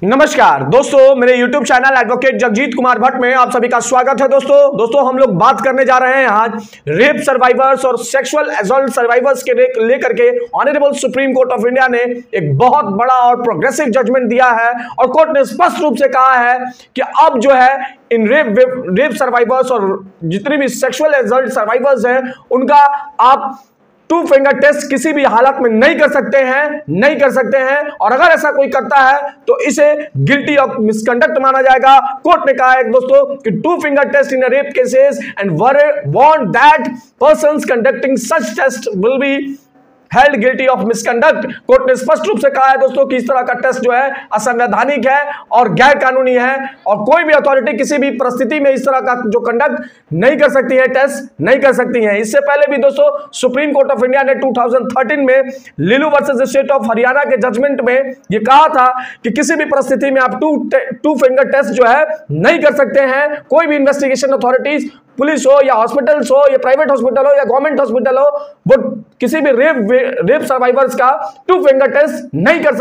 नमस्कार दोस्तों, मेरे YouTube channel advocate Jagjit Kumar Bhatt में आप सभी का स्वागत है। दोस्तों हम लोग बात करने जा रहे हैं आज रेप सर्वाइवर्स और सेक्सुअल असॉल्ट सर्वाइवर्स के लेकर के honourable Supreme Court of India ने एक बहुत बड़ा और प्रोग्रेसिव जजमेंट दिया है और कोर्ट ने स्पष्ट रूप से कहा है कि अब जो है इन रेप सर्वाइवर्स और जितनी भी सेक्सुअल असॉल्ट सर्वाइवर्स हैं उनका आप टू फिंगर टेस्ट किसी भी हालत में नहीं कर सकते हैं और अगर ऐसा कोई करता है तो इसे गिल्टी ऑफ मिसकंडक्ट माना जाएगा। कोर्ट ने कहा है दोस्तों कि two finger test in rape cases and want that persons conducting such test will be held guilty of misconduct. Court ने स्पष्ट रूप से कहा है दोस्तों कि इस तरह का टेस्ट जो है असंवैधानिक है और गैर कानूनी है और कोई भी अथॉरिटी किसी भी परिस्थिति में इस तरह का जो कंडक्ट नहीं कर सकती है, टेस्ट नहीं कर सकती है। इससे पहले भी दोस्तों सुप्रीम कोर्ट ऑफ इंडिया ने 2013 में लिलू वर्सेस स्टेट ऑफ हरियाणा के जजमेंट में यह कहा था कि किसी भी परिस्थिति में आप टू फिंगर टेस्ट जो है नहीं कर सकते हैं। कोई भी इन्वेस्टिगेशन अथॉरिटीज, पुलिस हो या हॉस्पिटल्स हो या प्राइवेट हॉस्पिटल हो या गवर्नमेंट हॉस्पिटल हो, वो किसी भी रेप सर्वाइवर्स का टू फिंगर टेस्ट नहीं कर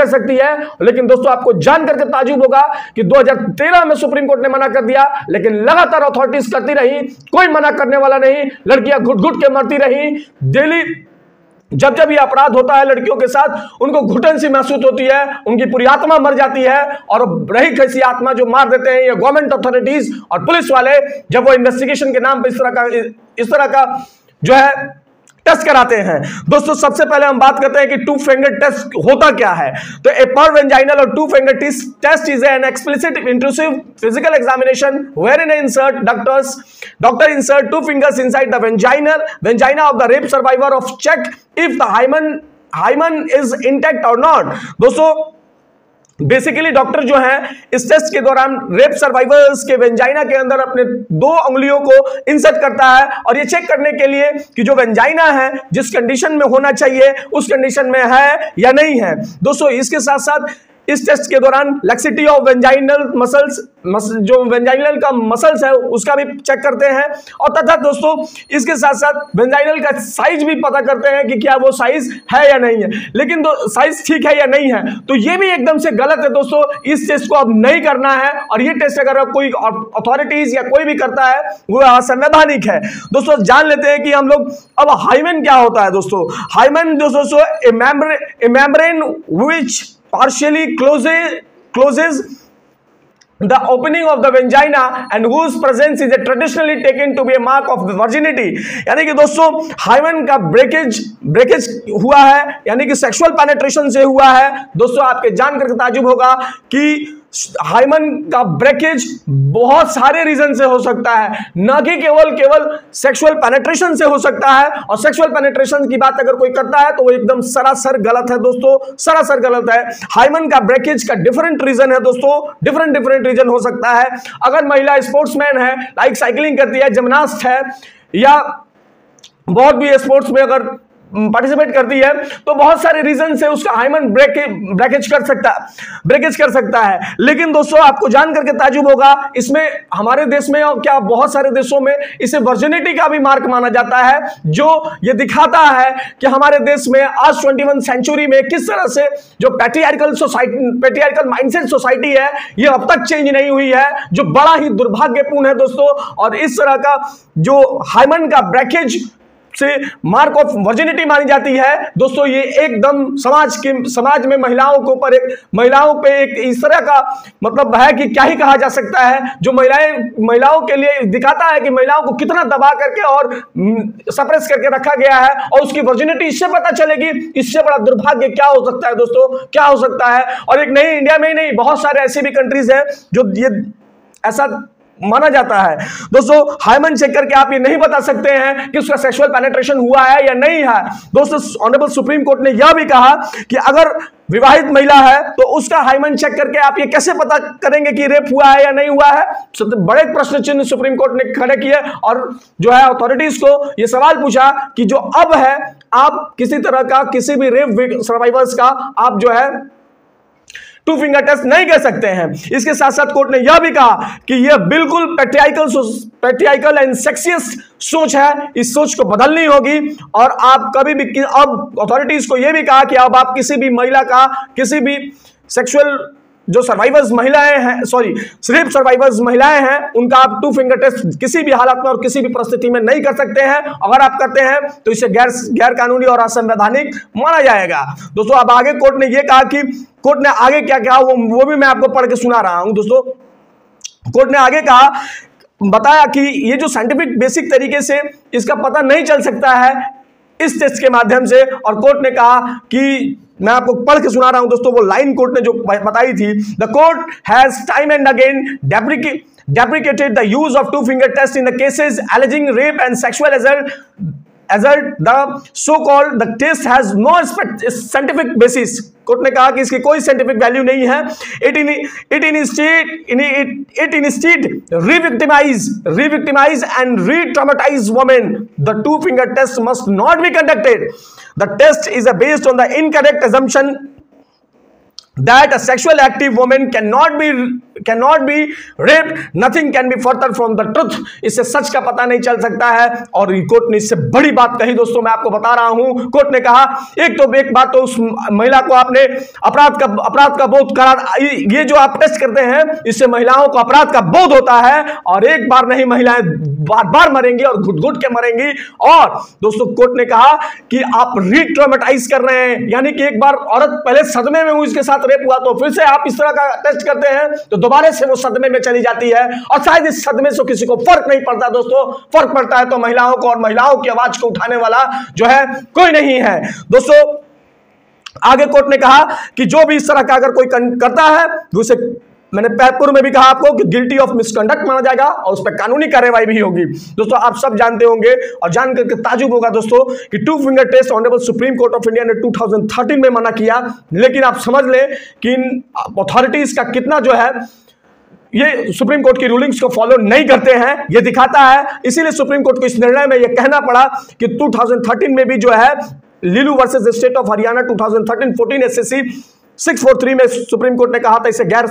सकती है। लेकिन दोस्तों आपको जान करके ताज्जुब होगा कि 2013 में सुप्रीम कोर्ट ने मना कर दिया, लेकिन लगातार अथॉरिटीज करती रही, कोई मना करने वाला नहीं। लड़कियां घुट घुट के मरती रही। डेली जब जब ये अपराध होता है लड़कियों के साथ उनको घुटन सी महसूस होती है, उनकी पूरी आत्मा मर जाती है और रही कैसी आत्मा जो मार देते हैं ये गवर्नमेंट अथॉरिटीज और पुलिस वाले, जब वो इन्वेस्टिगेशन के नाम पर इस तरह का जो है टेस्ट कराते हैं। दोस्तों सबसे पहले हम बात करते हैं कि टू फिंगर टेस्ट होता क्या है। तो ए पर वेजाइनल और two finger test is an explicit intrusive physical examination wherein doctor insert two fingers inside the vagina of the rape survivor of check if the hymen is intact or not। दोस्तों basically doctor जो है इस test के दौरान rape survivors के वेंजाइना के अंदर अपने दो उंगलियों को इंसर्ट करता है और ये चेक करने के लिए कि जो वेंजाइना है जिस कंडीशन में होना चाहिए उस कंडीशन में है या नहीं है। दोस्तों इसके साथ साथ इस टेस्ट के दौरान लैक्सिटी ऑफ वेंजाइनल मसल्स, जो वेंजाइनल का मसल्स है उसका भी चेक करते हैं और तथा दोस्तों इसके साथ साथ वेंजाइनल का साइज भी पता करते हैं कि क्या वो साइज है या नहीं है। लेकिन साइज ठीक है या नहीं है तो ये भी एकदम से गलत है दोस्तों। इस टेस्ट को अब नहीं करना है और ये टेस्ट अगर कोई अथॉरिटीज या कोई भी करता है वो असंवैधानिक है। दोस्तों जान लेते हैं कि हम लोग अब हाइमेन क्या होता है। दोस्तों हाइमेन दोस्तों ए membrane which partially closes the opening of the vagina and whose presence is traditionally taken to be a mark of virginity। यानी कि दोस्तों हाइमेन का ब्रेकेज हुआ है, यानी कि सेक्सुअल पेनिट्रेशन से हुआ है। दोस्तों आपके जानकर ताज्जुब होगा कि हाइमेन का ब्रेकेज बहुत सारे रीजन से हो सकता है, न कि केवल सेक्सुअल पेनिट्रेशन से हो सकता है। और सेक्सुअल पेनिट्रेशन की बात अगर कोई करता है तो वो एकदम सरासर गलत है दोस्तों, सरासर गलत है। हाइमेन का ब्रेकेज का डिफरेंट रीजन है दोस्तों, डिफरेंट रीजन हो सकता है। अगर महिला स्पोर्ट्समैन है, लाइक साइकिलिंग करती है, जिम्नास्ट है या बहुत भी स्पोर्ट्स में अगर पार्टिसिपेट करती है तो बहुत सारे रीजन से उसका हाइमेन ब्रेकेज कर सकता है। लेकिन दोस्तों आपको जान करके ताज्जुब होगा इसमें हमारे देश में और क्या बहुत सारे देशों में इसे वर्जिनिटी का भी मार्क माना जाता है, जो ये दिखाता है कि हमारे देश में आज 21वीं सेंचुरी में किस तरह से जो पैट्रियार्कल माइंडसेट सोसाइटी है ये अब तक चेंज नहीं हुई है, जो बड़ा ही दुर्भाग्यपूर्ण है दोस्तों। और इस तरह का जो हाइमेन का ब्रेकेज से मार्क ऑफ वर्जिनिटी मानी जाती है दोस्तों, ये एकदम समाज में महिलाओं पे एक इस तरह का मतलब है कि क्या ही कहा जा सकता है, जो महिलाओं के लिए दिखाता है कि महिलाओं को कितना दबा करके और सप्रेस करके रखा गया है और उसकी वर्जिनिटी इससे पता चलेगी। इससे बड़ा दुर्भाग्य क्या हो सकता है दोस्तों, क्या हो सकता है। और एक नहीं इंडिया में ही नहीं, बहुत सारे ऐसे भी कंट्रीज हैं जो ये ऐसा माना जाता है। दोस्तों हाइमेन चेक करके आप ये नहीं बता सकते हैं कि उसका सेक्सुअल पेनिट्रेशन हुआ है या नहीं है। दोस्तों ऑनरेबल सुप्रीम कोर्ट ने यह भी कहा कि अगर विवाहित महिला है तो उसका हाइमेन चेक करके आप ये कैसे पता करेंगे कि रेप हुआ है या नहीं हुआ है। बड़े प्रश्न चिन्ह सुप्रीम कोर्ट ने खड़े किए और जो है अथॉरिटीज को ये सवाल पूछा कि जो अब है आप किसी तरह का किसी भी रेप सर्वाइवर्स का आप जो है टू फिंगर टेस्ट नहीं कर सकते हैं। इसके साथ साथ कोर्ट ने यह भी कहा कि यह बिल्कुल पैट्रियार्कल एंड सेक्सियस सोच है, इस सोच को बदलनी होगी। और आप कभी भी अब अथॉरिटीज को यह भी कहा कि अब आप किसी भी महिला का किसी भी सेक्सुअल जो सर्वाइवर्स महिलाएं हैं, सॉरी रेप सर्वाइवर्स महिलाएं हैं, उनका आप 2 फिंगर टेस्ट किसी भी हालत में और किसी भी परिस्थिति में नहीं कर सकते हैं। अगर आप करते हैं तो इसे गैर कानूनी और असंवैधानिक माना जाएगा। दोस्तों अब आगे कोर्ट ने यह कहा कि कोर्ट ने आगे क्या कहा वो भी मैं आपको पढ़ के सुना रहा हूं। दोस्तों कोर्ट ने आगे कहा, बताया कि ये जो साइंटिफिक बेसिक तरीके से इसका पता नहीं चल सकता है इस टेस्ट के माध्यम से, और कोर्ट ने कहा कि मैं आपको पढ़ के सुना रहा हूं दोस्तों, वो लाइन कोर्ट ने जो बताई थी, the court has time and again deprecated the use of 2 finger test in the cases alleging rape and sexual assault. The so-called the test has no scientific basis. Court ने कहा कि इसकी कोई scientific value नहीं है। It instead re-victimize and re-traumatize women. The 2 finger test must not be conducted. The test is based on the incorrect assumption that a sexual active woman cannot be raped. Nothing can be further from the truth. इससे सच का पता नहीं चल सकता है। और court ने इससे बड़ी बात कही दोस्तों, मैं आपको बता रहा हूं। कोर्ट ने कहा एक बात तो उस महिला को आपने अपराध का बोध करा, ये जो आप टेस्ट करते हैं इससे महिलाओं को अपराध का बोध होता है, और एक बार नहीं महिलाएं बार मरेंगी और घुट के मरेंगी। और दोस्तों कोर्ट ने कहा कि आप री-ट्रॉमेटाइज कर रहे हैं, यानी कि एक बार औरत पहले सदमे में हुई, इसके साथ रेप हुआ, तो फिर से आप इस तरह का टेस्ट करते हैं तो दोबारा से वो सदमे में चली जाती है, और शायद इस सदमे से किसी को फर्क नहीं पड़ता। दोस्तों फर्क पड़ता है तो महिलाओं को, और महिलाओं की आवाज को उठाने वाला जो है कोई नहीं है। दोस्तों आगे कोर्ट ने कहा कि जो भी इस तरह का अगर कोई करता है तो उसे, मैंने पूर्व में भी कहा आपको कि गिल्टी ऑफ मिसकंडक्ट माना जाएगा और उस पर कानूनी कार्रवाई भी होगी। दोस्तों आप सब जानते होंगे और जान करके ताजुब होगा दोस्तों कि 2 finger test honourable Supreme Court of India ने 2013 में मना किया, लेकिन आप समझ लें कि इन अथॉरिटीज का कितना जो है ये सुप्रीम कोर्ट की रूलिंग्स को फॉलो नहीं करते हैं, ये दिखाता है। इसीलिए सुप्रीम कोर्ट को इस निर्णय में यह कहना पड़ा कि 2013 में भी जो है Lilu versus state of Haryana 2013-14 SCC 643 में सुप्रीम कोर्ट ने कहा था इसे गैर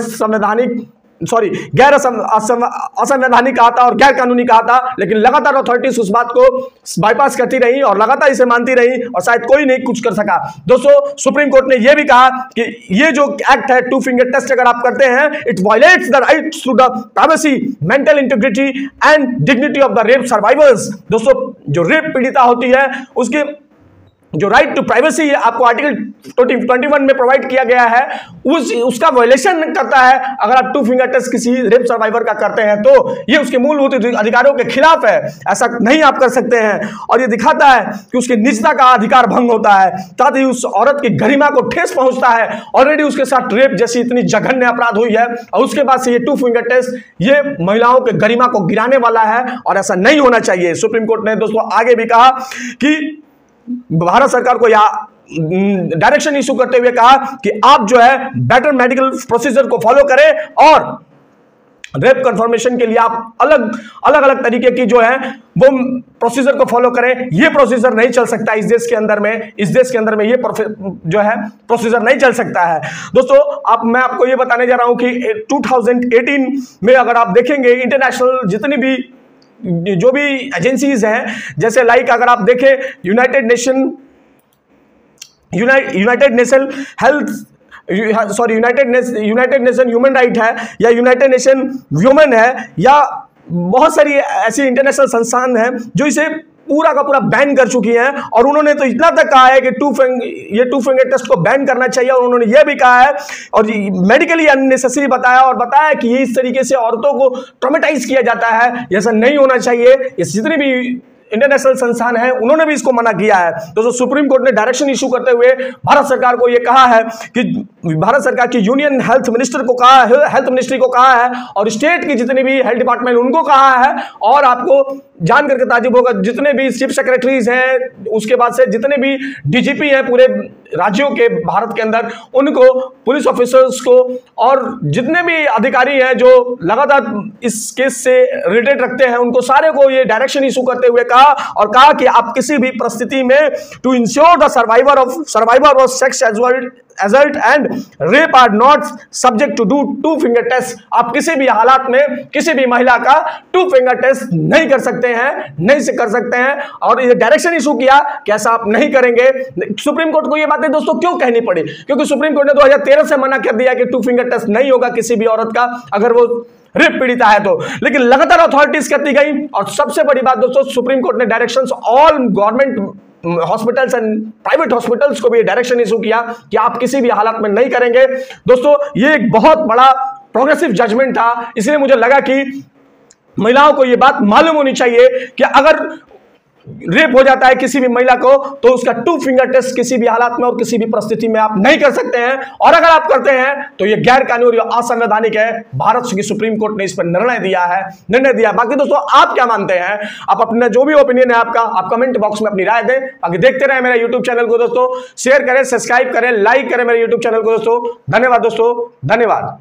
असंवैधानिक कहा था और गैर कानूनी कहा था, लेकिन लगातार अथॉरिटीज उस बात को बाईपास करती रही और लगातार इसे मानती रही और शायद कोई नहीं कुछ कर सका। दोस्तों सुप्रीम कोर्ट ने यह भी कहा कि ये जो एक्ट है 2 फिंगर टेस्ट अगर आप करते हैं, it violates the rights to the privacy, mental integrity and dignity of the rape survivors. दोस्तों जो रेप पीड़िता होती है उसके जो राइट टू प्राइवेसी आपको आर्टिकल 21 में प्रोवाइड किया गया है, उसका वायलेशन करता है अगर आप 2 फिंगर टेस्ट किसी रेप सर्वाइवर का करते हैं, तो ये उसके मूलभूत अधिकारों के खिलाफ है, ऐसा नहीं आप कर सकते हैं। और ये दिखाता है कि उसकी निजता का अधिकार भंग होता है, साथ ही उस औरत की गरिमा को ठेस पहुंचता है। ऑलरेडी उसके साथ रेप जैसी इतनी जघन्य अपराध हुई है और उसके बाद से ये 2 फिंगर टेस्ट ये महिलाओं के गरिमा को गिराने वाला है और ऐसा नहीं होना चाहिए। सुप्रीम कोर्ट ने दोस्तों आगे भी कहा कि भारत सरकार को या डायरेक्शन इशू करते हुए कहा कि आप जो है बेटर मेडिकल प्रोसीजर को फॉलो करें और रेप कंफर्मेशन के लिए आप अलग तरीके की जो है वो प्रोसीजर को फॉलो करें। ये प्रोसीजर नहीं चल सकता इस देश के अंदर में ये जो है प्रोसीजर नहीं चल सकता है। दोस्तों मैं आपको ये बताने जा रहा हूं कि 2018 में अगर आप देखेंगे इंटरनेशनल जितनी भी जो भी एजेंसीज हैं, जैसे लाइक अगर आप देखें यूनाइटेड नेशन ह्यूमन राइट है या यूनाइटेड नेशन वुमेन है या बहुत सारी ऐसी इंटरनेशनल संस्थान हैं जो इसे पूरा का पूरा बैन कर चुकी हैं, और उन्होंने तो इतना तक कहा है कि 2 फिंगर टेस्ट को बैन करना चाहिए। और उन्होंने यह भी कहा है और मेडिकली अननेसेसरी बताया कि ये इस तरीके से औरतों को ट्रॉमेटाइज किया जाता है, ऐसा नहीं होना चाहिए। ये जितनी भी इंटरनेशनल संस्थान है उन्होंने भी इसको मना किया है। दोस्तों सुप्रीम कोर्ट ने डायरेक्शन इशू करते हुए भारत सरकार को यह कहा है कि भारत सरकार की यूनियन हेल्थ मिनिस्ट्री को कहा है और स्टेट की जितनी भी हेल्थ डिपार्टमेंट उनको कहा है, और आपको जान करके ताजुब होगा जितने भी चीफ सेक्रेटरीज हैं, उसके बाद से जितने भी डीजीपी हैं पूरे राज्यों के भारत के अंदर, उनको, पुलिस ऑफिसर्स को और जितने भी अधिकारी हैं जो लगातार इस केस से रिलेटेड रखते हैं, उनको सारे को ये डायरेक्शन इशू करते हुए कहा और कहा कि आप किसी भी परिस्थिति में to ensure the survivor of sex assault and rape are not subject to do two finger test। आप किसी भी हालात में किसी भी महिला का टू फिंगर टेस्ट नहीं कर सकते हैं, नहीं से कर सकते हैं। और ये डायरेक्शन इशू किया कि ऐसा आप नहीं करेंगे। सुप्रीम कोर्ट को ये बातें दोस्तों क्यों कहनी पड़ी? क्योंकि सुप्रीम कोर्ट ने 2013 से मना कर दिया कि टू फिंगर टेस्ट नहीं होगा किसी भी औरत का अगर वो रेप पीड़िता है तो। लेकिन लगातार अथॉरिटीज करती गई और सबसे बड़ी बात दोस्तों, सुप्रीम कोर्ट ने directions all government hospitals and private hospitals को भी डायरेक्शन इशू किया कि आप किसी भी हालत में नहीं करेंगे। दोस्तों ये एक बहुत बड़ा प्रोग्रेसिव जजमेंट था, इसलिए मुझे लगा कि महिलाओं को यह बात मालूम होनी चाहिए कि अगर रेप हो जाता है किसी भी महिला को तो उसका टू फिंगर टेस्ट किसी भी हालात में और किसी भी परिस्थिति में आप नहीं कर सकते हैं, और अगर आप करते हैं तो यह गैर कानूनी और असंवैधानिक है। भारत की सुप्रीम कोर्ट ने इस पर निर्णय दिया। बाकी दोस्तों आप क्या मानते हैं? आप अपना जो भी ओपिनियन है आपका, आप कमेंट बॉक्स में अपनी राय दें। बाकी देखते रहे मेरे यूट्यूब चैनल को दोस्तों, शेयर करें, सब्सक्राइब करें, लाइक करें मेरे यूट्यूब चैनल को दोस्तों। धन्यवाद दोस्तों, धन्यवाद।